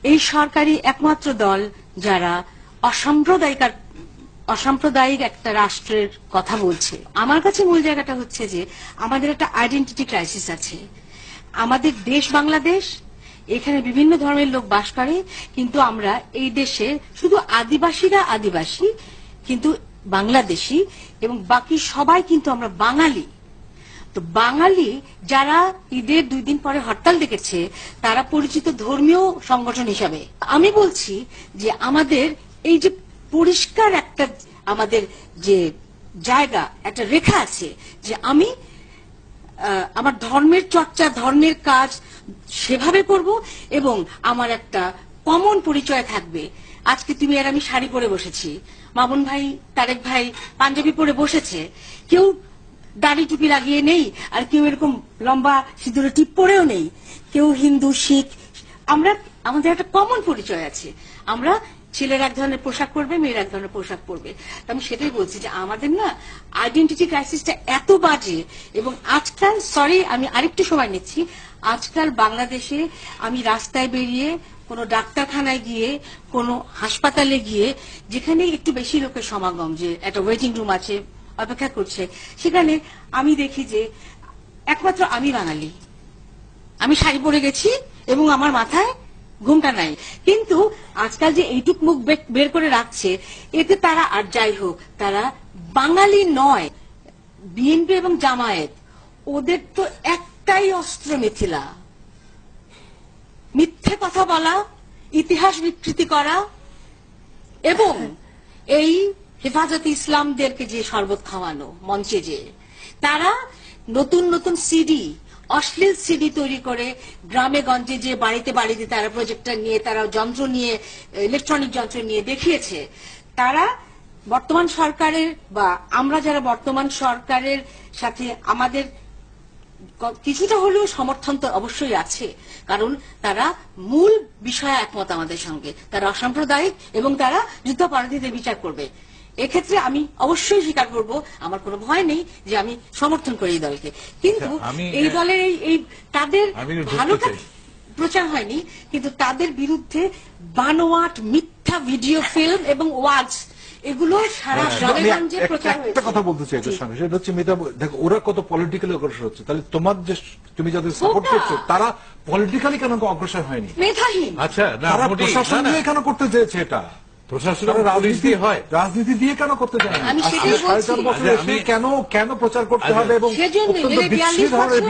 এই সরকারি একমাত্র দল যারা অসাম্প্রদায়িক একটা রাষ্ট্রের কথা বলছে। আমার কাছে মূল জায়গাটা হচ্ছে যে আমাদের একটা আইডেন্টিটি ক্রাইসিস আছে। আমাদের দেশ বাংলাদেশ, এখানে বিভিন্ন ধর্মের লোক বাস করে, কিন্তু আমরা এই দেশে শুধু আদিবাসীরা আদিবাসী, কিন্তু বাংলাদেশী, এবং বাকি সবাই কিন্তু আমরা বাঙালি। তো বাঙালি যারা ঈদের 2 দিন পরে হরতাল ডেকেছে তারা পরিচিত ধর্মীয় সংগঠন হিসাবে আমি বলছি যে আমাদের এই যে পরিষ্কার একটা আমাদের যে জায়গা, একটা রেখা আছে যে আমি আমার ধর্মের চর্চা, ধর্মের কাজ সেভাবে করব, এবং আমার একটা কমন পরিচয় থাকবে। আজকে তুমি আর আমি শাড়ি পরে বসেছি, মামুন ভাই, তারেক ভাই পাঞ্জাবি পরে বসেছে, কেউ দাড়ি টুপি লাগিয়ে নেই, আর কেউ এরকম লম্বা সিঁদুরে টিপ পরেও নেই, কেউ হিন্দু, শিখ। আমাদের একটা কমন পরিচয় আছে। আমরা ছেলের এক ধরনের পোশাক পরবে, মেয়ের এক ধরনের পোশাক পরবে। আমি সেটাই বলছি যে আমাদের না আইডেন্টিটি ক্রাইসিসটা এত বাজে। এবং আজকাল, সরি আমি আরেকটু সময় নিচ্ছি, আজকাল বাংলাদেশে আমি রাস্তায় বেরিয়ে কোনো ডাক্তারখানায় গিয়ে, কোনো হাসপাতালে গিয়ে, যেখানে একটু বেশি লোকের সমাগম, যে একটা ওয়েটিং রুম আছে, অপেক্ষা করছে, সেখানে আমি দেখি যে একমাত্র আমি বাঙালি। আমি শাড়ি পরে গেছি এবং আমার মাথায় ঘুমটা নাই, কিন্তু আজকাল যে এইটুক মুখ বের করে রাখছে, এতে তারা, আর যাই হোক, তারা বাঙালি নয়। বিএনপি এবং জামায়াত, ওদের তো একটাই অস্ত্র মিথিলা, মিথ্যে কথা বলা, ইতিহাস বিকৃতি করা, এবং এই হেফাজতে ইসলামদেরকে যে শরবত খাওয়ানো মঞ্চে, যে তারা নতুন নতুন সিডি, অশ্লীল সিডি তৈরি করে গ্রামে গঞ্জে, যে বাড়িতে বাড়িতে তারা প্রজেক্টর নিয়ে, তারা যন্ত্র নিয়ে, ইলেকট্রনিক যন্ত্র নিয়ে দেখিয়েছে। তারা বর্তমান সরকারের, বা আমরা যারা বর্তমান সরকারের সাথে আমাদের কিছুটা হলেও সমর্থন তো অবশ্যই আছে, কারণ তারা মূল বিষয়ে একমত আমাদের সঙ্গে। তারা অসাম্প্রদায়িক এবং তারা যুদ্ধাপরাধীদের বিচার করবে। এক্ষেত্রে আমি অবশ্যই স্বীকার করব, আমার কোনো ভয় নেই যে আমি সমর্থন করি এই দলকে। কিন্তু এই দলের এই তাদের ভালোটা প্রচার হয়নি, কিন্তু তাদের বিরুদ্ধে বানোয়াট মিথ্যা ভিডিও ফিল্ম এবং ওয়াজ, এগুলো সারা গ্রামে প্রচার হয়েছে। একটা কথা বলতে চাই এটার সঙ্গে, সেটা হচ্ছে মিতা, দেখো ওরা কত পলিটিক্যালি অগ্রসর হচ্ছে, তাহলে তুমি যাদের সাপোর্ট করছো তারা পলিটিক্যালি কেন অগ্রসর হয়নি? মেধাহীন। আচ্ছা, তারা প্রশাসন দিয়ে কেন করতে চেয়েছে এটা? প্রশাসনের রাজনীতি হয়, রাজনীতি দিয়ে কেন করতে চায়? আমি সেটাই বলছি, কেন প্রচার করতে হবে এবং অত্যন্ত বিচ্ছিন্ন ধরনের